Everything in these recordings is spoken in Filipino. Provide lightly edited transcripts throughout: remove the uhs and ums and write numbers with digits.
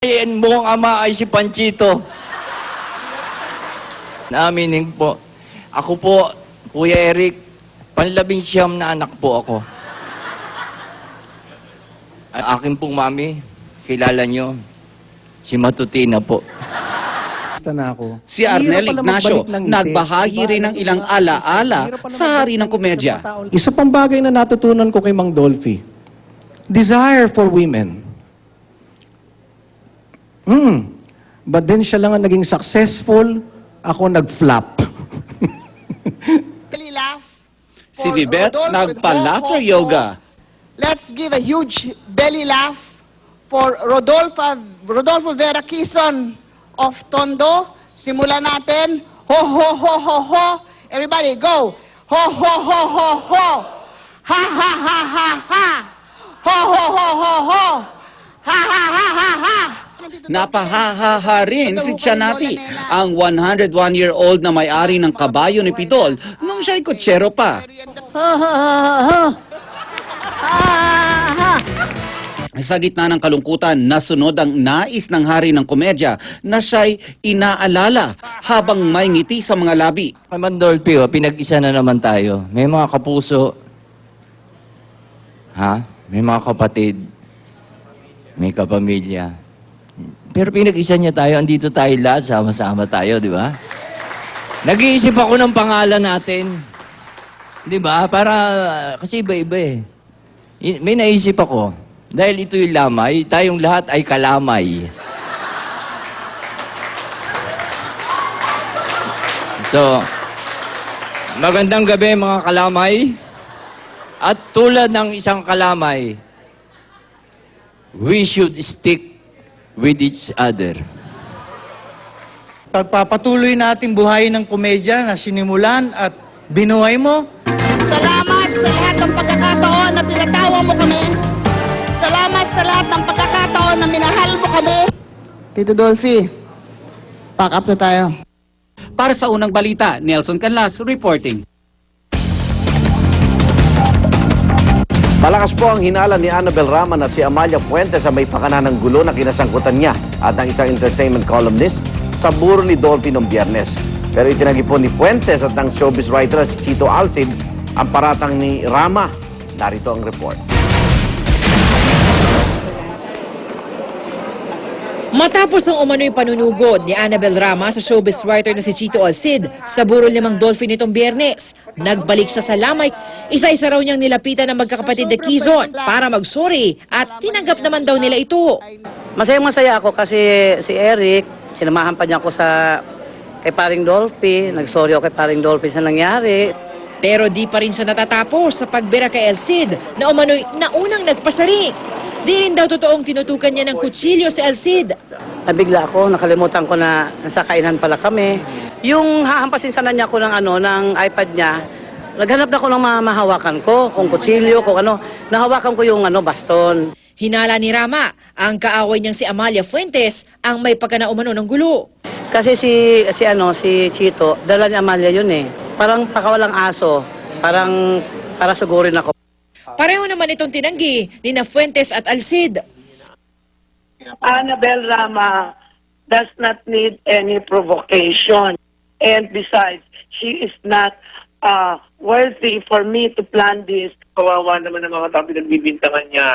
Yan mo ang ama ay si Panchito. Naaminin po. Ako po, Kuya Eric, panlabing-siyam na anak po ako. Ang aking pong mami, kilala nyo, si Matutina po. Na ako. Si Arnel Ignacio, nagbahahi rin ng ilang ala-ala sa hari ng komedya. Isa pang bagay na natutunan ko kay Mang Dolphy, desire for women. But then siya lang ang naging successful, ako nag-flop. Si Vivette, nagpa-laughter yoga. Let's give a huge belly laugh for Rodolfo Vera Quezon of Tondo. Simulan natin. Ho, ho, ho, ho, ho. Everybody, go. Ho, ho, ho, ho, ho. Ha, ha, ha, ha, ha. Ho, ho, ho, ho, ho. Ha, ha, ha, ha, ha. Napahahaha rin si Tianati, ang 101-year-old na may-ari ng kabayo ni Pidol nung siya'y kutsero pa. Sa gitna ng kalungkutan, nasunod ang nais ng hari ng komedya na siya'y inaalala habang may ngiti sa mga labi. Mang Dolphy, pinag-isa na naman tayo. May mga kapuso, may mga kapatid, may kapamilya. Pero pinag-isa niya tayo, andito tayo lahat, sama-sama tayo, di ba? Nag-iisip ako ng pangalan natin. Di ba? Para, kasi iba-iba eh. May naisip ako. Dahil ito yung lamay, tayong lahat ay kalamay. So, magandang gabi mga kalamay. At tulad ng isang kalamay, we should stick with each other. Pagpapatuloy natin buhayin ng komedya na sinimulan at binuhay mo. Salamat sa lahat ng pagkakataon na pinatawa mo kami. Salamat sa lahat ng pagkakataon na minahal mo kami. Tito Dolphy, pack up na tayo. Para sa unang balita, Nelson Canlas reporting. Malakas po ang hinala ni Annabel Rama na si Amalia Fuentes sa may pakana ng gulo na kinasangkutan niya at ng isang entertainment columnist sa buro ni Dolphy noong Biyernes. Pero itinagi po ni Fuentes at ng showbiz writer si Chito Alcid ang paratang ni Rama. Narito ang report. Matapos ang umano'y panunugod ni Annabel Rama sa showbiz writer na si Chito Alcid sa burol ni Mang Dolphy nitong Biyernes, nagbalik siya sa lamay. Isa-isa raw niyang nilapitan ng magkakapatid na Quezon para mag-sorry at tinanggap naman daw nila ito. Masayang-masaya ako kasi si Eric, sinamahan pa niya ako kay Paring Dolphy, nag-sorry ako kay Paring Dolphy sa nangyari. Pero di pa rin siya natatapos sa pagbira kay Alcid na umano'y naunang nagpasaring. Di rin daw totoong tinutukan niya ng kutsilyo si Alcid. Nabigla ako, nakalimutan ko na nasa kainan pala kami. Yung hahampasin sana niya ako ng iPad niya, naghanap na ako ng mahawakan ko, kung kutsilyo, kung ano. Nahawakan ko yung baston. Hinala ni Rama, ang kaaway niyang si Amalia Fuentes ang may pagkanaumano ng gulo. Kasi si Chito, dala ni Amalia yun eh. Parang pakawalang aso, parang para sugurin ako. Pareho naman itong tinanggi ni na Fuentes at Alcid. Annabel Rama does not need any provocation. And besides, she is not worthy for me to plan this. Kawawa naman ang mga tao pinagbibintangan niya.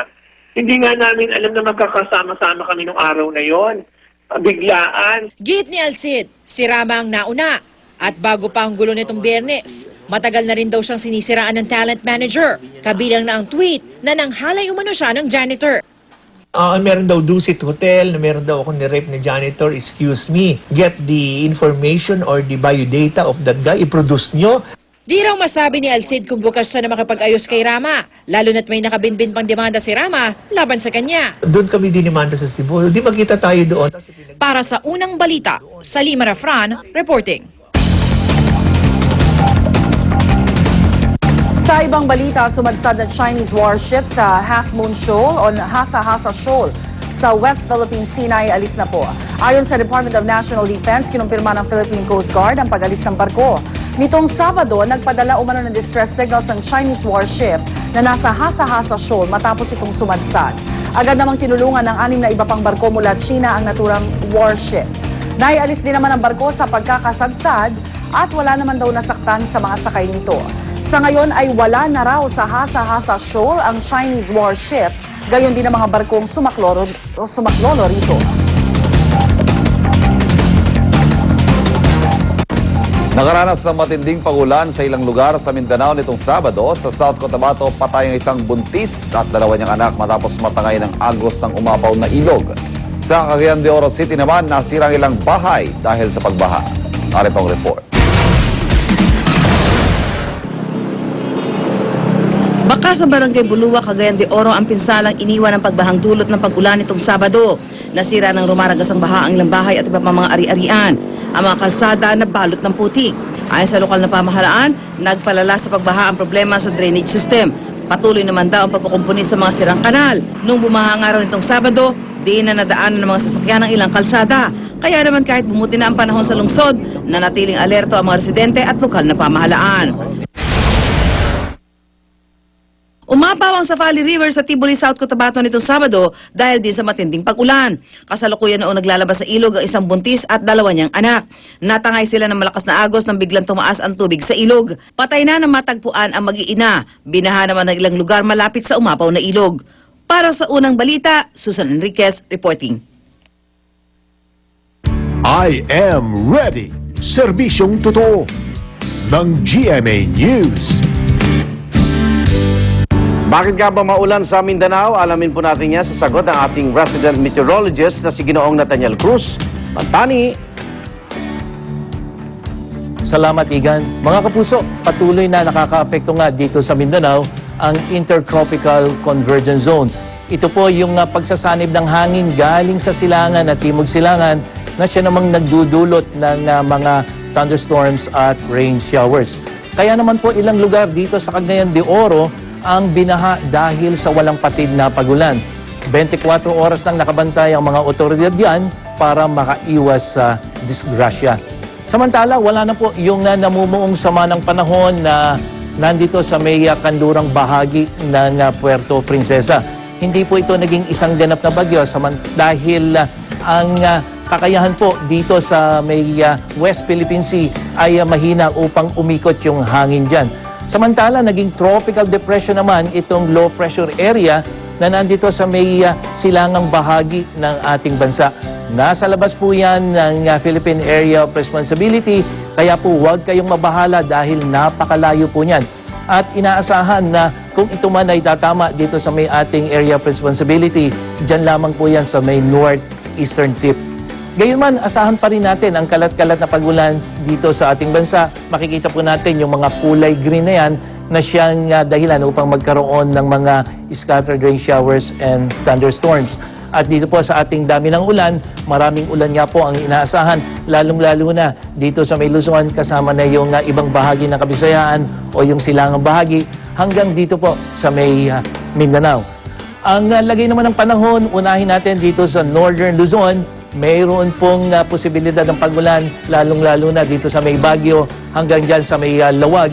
Hindi nga namin alam na magkakasama-sama kami nung araw na yon. Biglaan. Git ni Alcid, si Rama ang nauna. At bago pa ang gulo nitong Biyernes, matagal na rin daw siyang sinisiraan ng talent manager. Kabilang na ang tweet na nanghalay umano siya ng janitor. Meron daw Dusit Hotel, na meron daw ako ni-rape ni janitor, excuse me. Get the information or the biodata of that guy, i-produce nyo. Di raw masabi ni Alcid kung bukas siya na makapag-ayos kay Rama, lalo na't may nakabinbin pang demanda si Rama laban sa kanya. Doon kami dinimanda sa Cebu, di magkita tayo doon. Para sa unang balita, Salima Rafran, reporting. Sa ibang balita, sumadsad na Chinese warship sa Half Moon Shoal o Hasa-Hasa Shoal sa West Philippine Sea na alis na po. Ayon sa Department of National Defense, kinumpirma ng Philippine Coast Guard ang pag-alis ng barko. Nitong Sabado, nagpadala umano ng distress signals ang Chinese warship na nasa Hasa-Hasa Shoal matapos itong sumadsad. Agad namang tinulungan ng 6 na iba pang barko mula China ang naturang warship. Naialis din naman ang barko sa pagkakasadsad at wala naman daw nasaktan sa mga sakay nito. Sa ngayon ay wala na raw sa Hasa-Hasa Shoal ang Chinese warship, gayon din ang mga barkong sumaklolo rito. Nakaranas ng matinding pagulan sa ilang lugar sa Mindanao nitong Sabado. Sa South Cotabato, patay ang isang buntis at 2 niyang anak matapos matangay ng agos ng umapaw na ilog. Sa Cagayan de Oro City naman, nasira ang ilang bahay dahil sa pagbaha. Narito ang report. Baka sa Barangay Buluwa, Cagayan de Oro ang pinsalang iniwan ng pagbahang dulot ng pag-ulan nitong Sabado. Nasira ng rumaragas ang baha ang ilang bahay at iba pang mga ari-arian. Ang mga kalsada na balot ng putik. Ayon sa lokal na pamahalaan, nagpalala sa pagbaha ang problema sa drainage system. Patuloy naman daw ang pagkukumpuni sa mga sirang kanal. Nung bumaha nga raw nitong Sabado, di na nadaanan ng mga sasakyan ng ilang kalsada. Kaya naman kahit bumuti na ang panahon sa lungsod, nanatiling alerto ang mga residente at lokal na pamahalaan. Umapaw ang Safali River sa Tiboli, South Cotabato nitong Sabado dahil din sa matinding pag-ulan. Kasalukuyan noong naglalabas sa ilog ang isang buntis at 2 niyang anak. Natangay sila ng malakas na agos nang biglang tumaas ang tubig sa ilog. Patay na ng matagpuan ang mag-iina. Binaha naman ng ilang lugar malapit sa umapaw na ilog. Para sa unang balita, Susan Enriquez reporting. I am ready. Serbisyong totoo ng GMA News. Bakit nga ba maulan sa Mindanao? Alamin po natin yan sa sagot ng ating resident meteorologist na si Ginoong Nathaniel Cruz. Pantani. Salamat, Igan. Mga kapuso, patuloy na nakakaapekto nga dito sa Mindanao ang Intertropical Convergence Zone. Ito po yung pagsasanib ng hangin galing sa silangan at timog silangan na siya namang nagdudulot ng mga thunderstorms at rain showers. Kaya naman po ilang lugar dito sa Cagayan de Oro ang binaha dahil sa walang patid na pagulan. 24 oras lang nakabantay ang mga otoridad diyan para makaiwas sa disgrasya. Samantala, wala na po yung namumuong sama ng panahon na nandito sa may kandurang bahagi ng Puerto Princesa. Hindi po ito naging isang ganap na bagyo dahil ang kakayahan po dito sa may West Philippine Sea ay mahina upang umikot yung hangin dyan. Samantala, naging tropical depression naman itong low pressure area na nandito sa may silangang bahagi ng ating bansa. Nasa labas po yan ng Philippine Area of Responsibility, kaya po huwag kayong mabahala dahil napakalayo po niyan. At inaasahan na kung ito man ay tatama dito sa may ating Area of Responsibility, dyan lamang po yan sa may northeastern tip. Gayunman, asahan pa rin natin ang kalat-kalat na pagulan dito sa ating bansa. Makikita po natin yung mga kulay green na yan na siyang dahilan upang magkaroon ng mga scattered rain showers and thunderstorms. At dito po sa ating dami ng ulan, maraming ulan nga po ang inaasahan, lalong-lalo na dito sa may Luzon, kasama na yung ibang bahagi ng Kabisayaan o yung silangang bahagi, hanggang dito po sa may Mindanao. Ang lagay naman ng panahon, unahin natin dito sa Northern Luzon, mayroon pong posibilidad ng pagulan, lalong-lalo na dito sa may Baguio hanggang dyan sa may Lawag.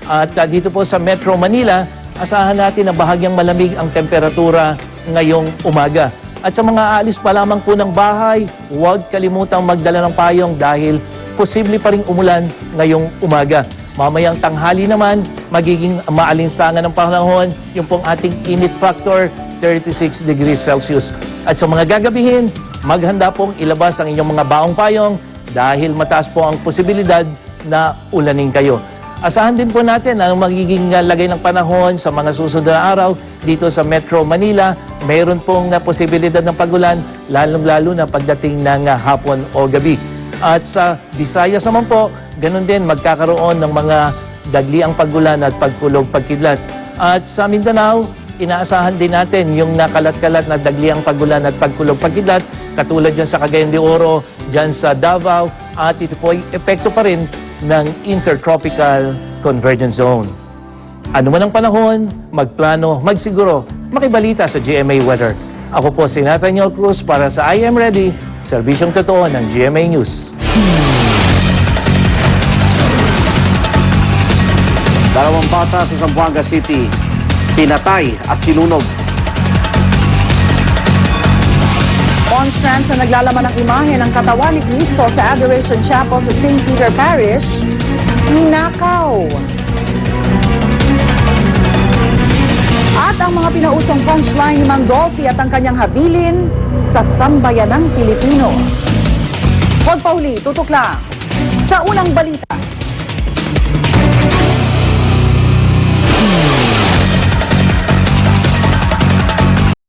At dito po sa Metro Manila, asahan natin na bahagyang malamig ang temperatura ngayong umaga. At sa mga aalis pa lamang po ng bahay, huwag kalimutang magdala ng payong dahil posible pa rin umulan ngayong umaga. Mamayang tanghali naman, magiging maalinsangan ng panahon, yung pong ating init factor, 36 degrees Celsius. At sa mga gagabihin, maghanda pong ilabas ang inyong mga baong payong dahil mataas po ang posibilidad na ulanin kayo. Asahan din po natin ang magiging lagay ng panahon sa mga susunod na araw dito sa Metro Manila. Mayroon pong posibilidad ng pagulan, lalong-lalo na pagdating ng hapon o gabi. At sa Visayas naman po, ganun din magkakaroon ng mga dagliang pagulan at pagkulog-pagkidlat. At sa Mindanao, inaasahan din natin yung nakalat-kalat na dagliang pagulan at pagkulog-pagkidlat, katulad dyan sa Cagayan de Oro, dyan sa Davao, at ito po ay epekto pa rin ng Intertropical Convergence Zone. Ano man ang panahon, magplano, magsiguro, makibalita sa GMA Weather. Ako po si Nathaniel Cruz para sa I Am Ready, serbisyong totoo ng GMA News. 2 bata sa Zamboanga City, pinatay at sinunog. Monstrance na naglalaman ng imahe ng katawan ni Cristo sa Adoration Chapel sa St. Peter Parish, ninakaw. At ang mga pinausong punchline ni Mang Dolphy at ang kanyang habilin sa sambayanang Pilipino. Huwag pa huli, tutok lang sa unang balita.